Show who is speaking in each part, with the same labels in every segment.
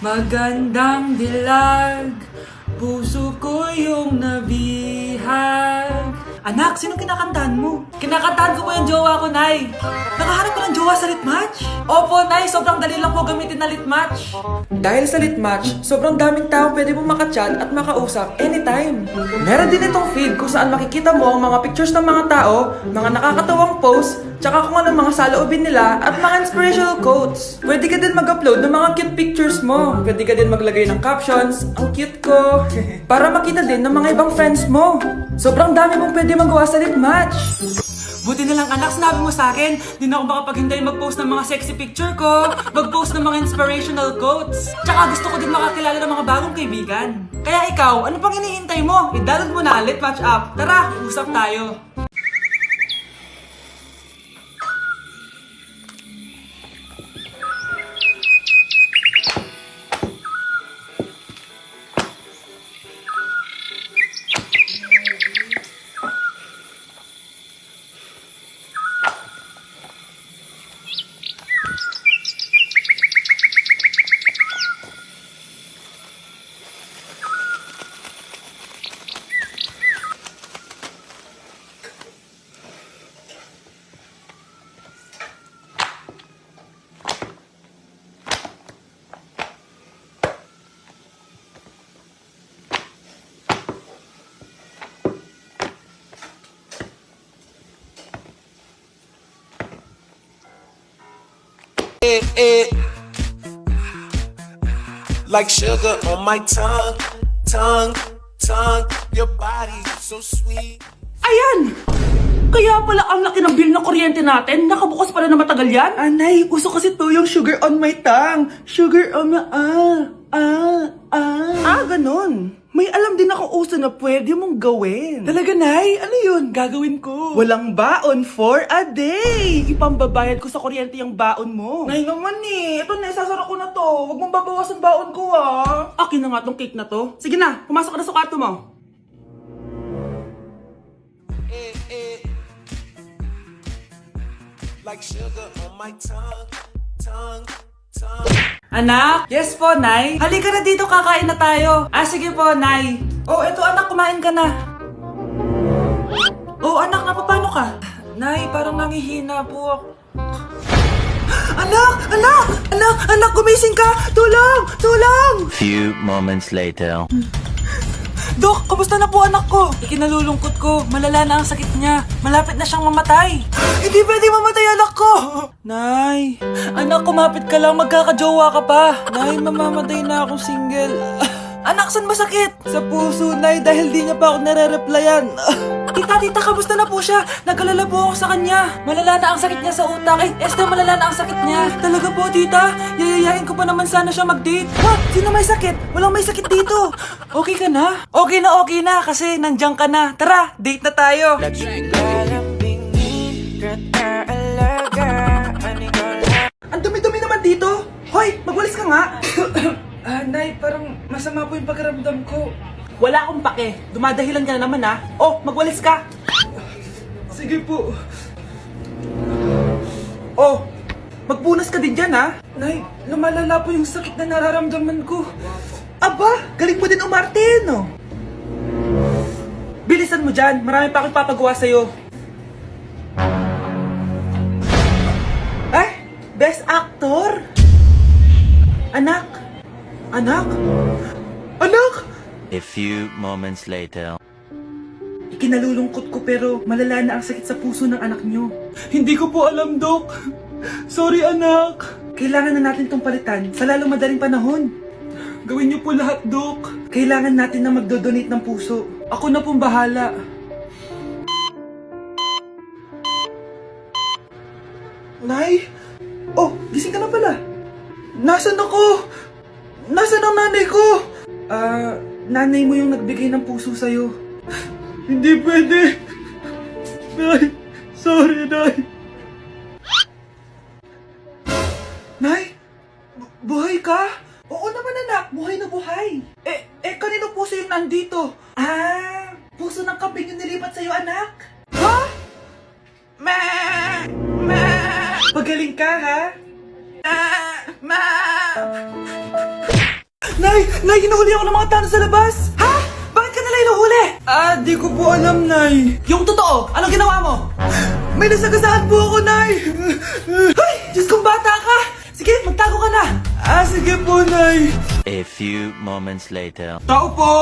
Speaker 1: Magandang dilag, puso ko yung nabihag. Anak, sino kinakantahan mo? Kinakantahan ko po yung jowa ko, Nay. Nakaharap ka ng jowa sa litmatch? Opo, Nay. Sobrang dali lang po gamitin na litmatch. Dahil sa litmatch, sobrang daming tao pwede mo makachat at makausap anytime. Meron din itong feed kung saan makikita mo ang mga pictures ng mga tao, mga nakakatawang posts, tsaka kung anong mga saloobin nila at mga inspirational quotes. Pwede ka din mag-upload ng mga cute pictures mo. Pwede ka din maglagay ng captions, ang cute ko, para makita din ng mga ibang friends mo. Sobrang dami mong pwede magawa sa litmatch. Buti na lang anak, sinabi mo sa akin, di na ako makapaghintay mag-post ng mga sexy picture ko, mag-post ng mga inspirational quotes. Tsaka gusto ko din makakilala ng mga bagong kaibigan. Kaya ikaw, ano pang hinihintay mo? I-download mo na ang Litmatch app. Tara, usap tayo.
Speaker 2: Like sugar on my tongue, your body so sweet.
Speaker 1: Ayan! Kaya pala ang laki ng bill ng kuryente natin, nakabukas pala na matagal yan? Anay, uso kasi to yung sugar on my tongue. Sugar on my, ganun. May alam din ako uso na pwede mong gawin. Talaga, Nay? Ano yun? Gagawin ko. Walang baon for a day. Ipambabayad ko sa kuryente yung baon mo. Nay naman eh. Ito na, isasara ko na to. Huwag mong babawasan baon ko ah. Akin na nga tong cake na to. Sige na, pumasok ka na sa kwarto mo.
Speaker 2: Like sugar on my tongue.
Speaker 1: Anak? Yes po, Nay. Halika na dito, kakain na tayo. Sige po, Nay. Oh, eto anak, kumain ka na. Oh, anak, napapano ka? Nay, parang nangihina po ako. Anak, gumising ka! Tulong!
Speaker 3: Few moments later.
Speaker 1: Dok, kamusta na po anak ko? Ikinalulungkot ko, malala na ang sakit niya. Malapit na siyang mamatay. Hindi pwede mamatay anak ko! Nay, anak, kumapit ka lang, magkakajowa ka pa. Nay, mamamatay na akong single. Anak, saan masakit? Sa puso, Nay, dahil di niya pa ako nare-replyan. Tita, kamusta na po siya? Nag-alala po ako sa kanya. Malala na ang sakit niya sa utak. Esther, malala na ang sakit niya. Talaga po, tita? Yayayain ko pa naman sana siya mag-date. Ha? Sino may sakit? Walang may sakit dito. Okay ka na? Okay na, kasi nandiyan ka na. Tara, date na tayo. Ang dumi-dumi naman dito. Hoy, magwalis ka nga. Nay, parang masama po yung pakiramdam ko. Wala akong pake. Dumadahilan ka na naman ha. Oh, magwalis ka. Sige po. Oh, magpunas ka din dyan ha. Nay, lumalala po yung sakit na nararamdaman ko. Aba, galing mo din umarte, no? Bilisan mo dyan. Marami pa akong papagawa sa'yo. Best actor? Anak?
Speaker 3: A few moments later.
Speaker 1: Ikinalulungkot ko pero malala na ang sakit sa puso ng anak niyo. Hindi ko po alam, Dok. Sorry, anak. Kailangan na natin tong palitan sa lalong madaling panahon. Gawin niyo po lahat, Dok. Kailangan natin na magdodonate ng puso. Ako na pong bahala. Nay? Oh, gising ka na pala. Nasaan ako? Nasaan ang nanay ko? Nanay mo yung nagbigay ng puso sa'yo. Hindi pwede. Nay, sorry, Nay. Nay? Buhay ka? Oo naman, anak. Buhay na buhay. Kanino puso yung nandito? Puso ng kambing yung nilipat sa'yo, anak. Ha? Pagaling ka, ha? Ma! Nay, hinuhuli ako ng mga tanong sa labas! Ha? Bakit ka nila hinuhuli? Di ko po alam, Nay. Yung totoo, anong ginawa mo? May nasagasaan po ako, Nay! Ay! Diyos kong bata ka! Sige, magtago ka na! Sige po, Nay.
Speaker 3: A few moments later.
Speaker 1: Tao po!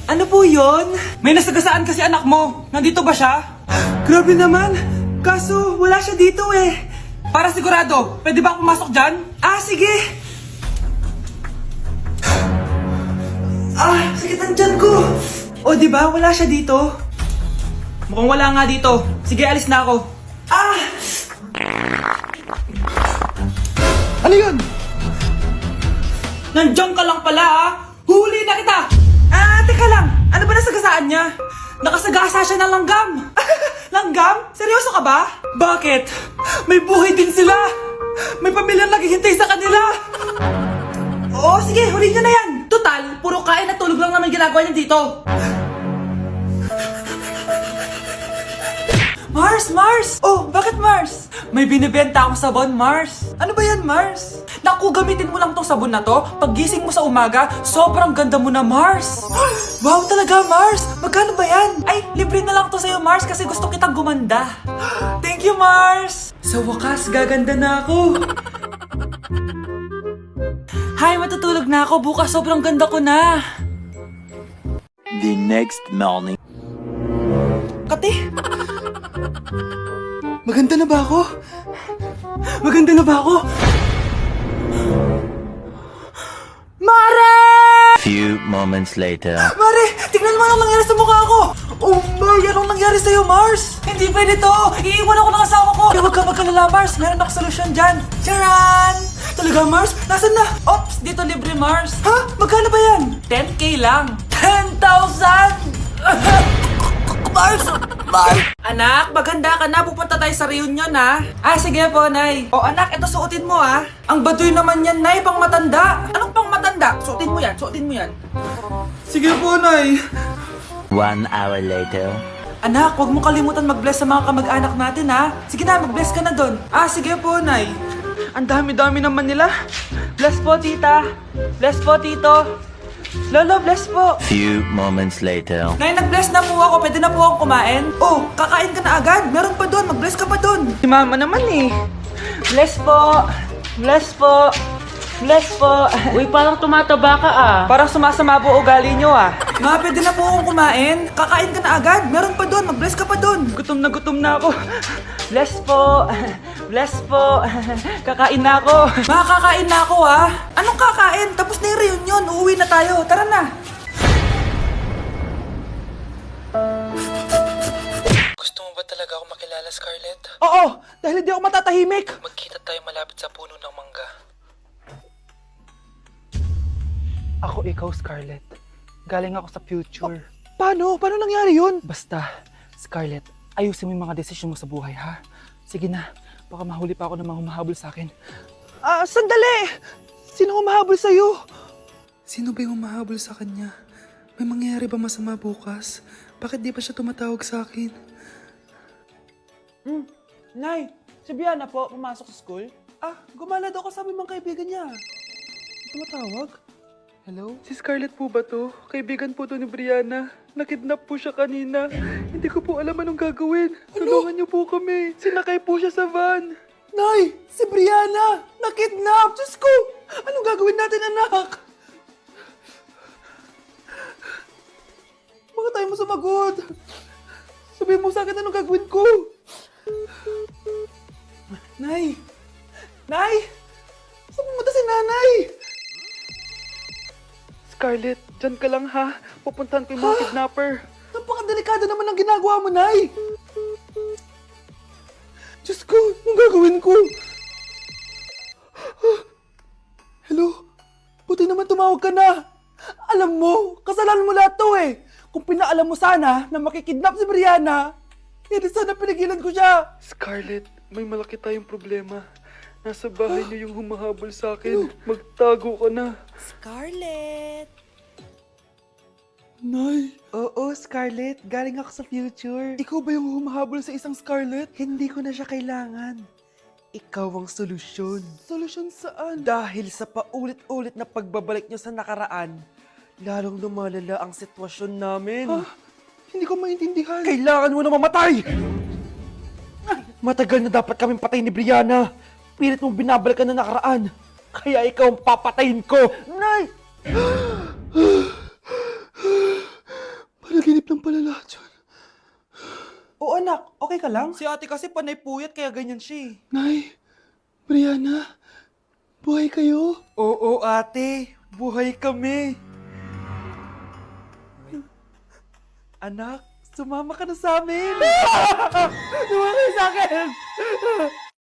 Speaker 1: Ano po yon? May nasagasaan kasi anak mo. Nandito ba siya? Grabe naman. Kaso, wala siya dito eh. Para sigurado, pwede ba ako pumasok dyan? Sige. Sakit ang tiyan ko. O, di ba? Wala siya dito. Mukhang wala nga dito. Sige, alis na ako. Ano yun? Nandiyan ka lang pala, Huli na kita! Teka lang. Ano ba nasagasaan niya? Nakasagasa siya ng langgam. Langgam? Seryoso ka ba? Bakit? May buhay din sila. May pamilyang naghihintay sa kanila. Oo, sige, huli niyo na yan. Total, puro kain at tulog lang naman ginagawa niya dito. Mars! Oh, bakit Mars? May binibenta akong sabon, Mars. Ano ba yan, Mars? Naku, gamitin mo lang tong sabon na to. Pag gising mo sa umaga, sobrang ganda mo na, Mars. Wow, talaga, Mars. Magkano ba yan? Ay, libre na lang to sa'yo, Mars, kasi gusto kitang gumanda. Thank you, Mars. Sa wakas, gaganda na ako. Hay, matutulog na ako. Bukas, sobrang ganda ko na.
Speaker 3: The next morning.
Speaker 1: Kati! Maganda na ba ako? Maganda na ba ako? Mare!
Speaker 3: Few moments later.
Speaker 1: Mare! Tignan mo anong nangyari sa mukha ko! Oh my! Anong nangyari sa'yo, Mars? Hindi pwede to! Iiwan ako ng asawa ko! Huwag ka magkalala, Mars! Meron ako solusyon dyan! Charan! Talaga, Mars? Nasaan na? Ops! Dito libre, Mars! Ha? Magkano ba yan? 10K lang! 10,000! Mars! Anak, maganda ka na. Pupunta tayo sa reunion, ha? Sige po, Nay. O, anak, ito suotin mo, ha? Ang baduy naman yan, Nay. Pang matanda. Anong pang matanda? Suotin mo yan. Sige po, Nay.
Speaker 3: 1 hour later.
Speaker 1: Anak, huwag mo kalimutan mag-bless sa mga kamag-anak natin, ha? Sige na, mag-bless ka na doon. Sige po, Nay. Ang dami-dami naman nila. Bless po, tita. Bless po, tito. Lolo, bless po.
Speaker 3: Few moments later.
Speaker 1: Nay, nag-bless na po ako. Pwede na po akong kumain. Oh, kakain ka na agad. Meron pa doon. Mag-bless ka pa doon. Si mama naman eh. Bless po. Bless po. Bless po.
Speaker 4: Uy, parang tumataba ka
Speaker 1: Parang sumasama po ugali nyo Ma, pwede na po akong kumain. Kakain ka na agad. Meron pa doon. Mag-bless ka pa doon. Gutom na ako. Bless po. Bless po. Kakain na ako. Ma, kakain na ako Anong kakain? Tapos na yung reunion. Uuwi na tayo. Tara na. Gusto mo ba talaga ako makilala, Scarlett? Oo, dahil hindi ako matatahimik. Magkita tayo malapit sa puno ng mangga. Ako ikaw, Scarlett. Galing ako sa future. Paano? Paano nangyari yun? Basta, Scarlett, ayusin mo yung mga desisyon mo sa buhay, ha? Sige na, baka mahuli pa ako ng mga humahabol sa akin. Sandali! Sino humahabol sa'yo? Sino ba yung humahabol sa kanya? May mangyayari ba masama bukas? Bakit di ba siya tumatawag sa akin? Nay, si Biana po, pumasok sa school? Gumala daw kasama yung mga kaibigan niya. Tumatawag? Hello? Si Scarlett po ba to? Kaibigan po to ni Brianna. Nakidnap po siya kanina. Hindi ko po alam anong gagawin. Tulungan niyo po kami. Sinakay po siya sa van. Nay! Si Brianna! Nakidnap! Diyos ko! Anong gagawin natin, anak? Bakit tayo mo sumagot? Sabihin mo sa akin anong gagawin ko. Nay! Nay! Saan pumunta si nanay? Scarlett, dyan ka lang ha. Pupuntahan ko yung mga kidnapper. Napakadelikado naman ang ginagawa mo, Nay. Diyos ko, anong gagawin ko? Hello? Buti naman tumawag ka na. Alam mo, kasalanan mo lahat to eh. Kung pinaalam mo sana na makikidnap si Brianna, hindi sana pinigilan ko siya. Scarlett, may malaki tayong problema. Nasa bahay niyo yung humahabol sa akin. Magtago ka na.
Speaker 5: Scarlett!
Speaker 1: Nay! Oo, Scarlett. Galing ako sa future. Ikaw ba yung humahabol sa isang Scarlett? Hindi ko na siya kailangan.
Speaker 6: ikaw ang solusyon. Solusyon saan? Dahil sa paulit-ulit na pagbabalik nyo sa nakaraan, lalong lumalala ang sitwasyon namin. Hindi ko maintindihan. Kailangan mo na mamatay! Matagal na dapat kaming patayin ni Brianna. Pilit mong binabalikan na nakaraan. Kaya ikaw ang papatayin ko. Nay! Panaginip lang pala lahat yun. Oo anak, okay ka lang? Si ate kasi panay puyat kaya ganyan siya. Nay, Brianna, buhay kayo? Oo ate, buhay kami. Anak, sumama ka na sa amin. Sumama ka sa akin.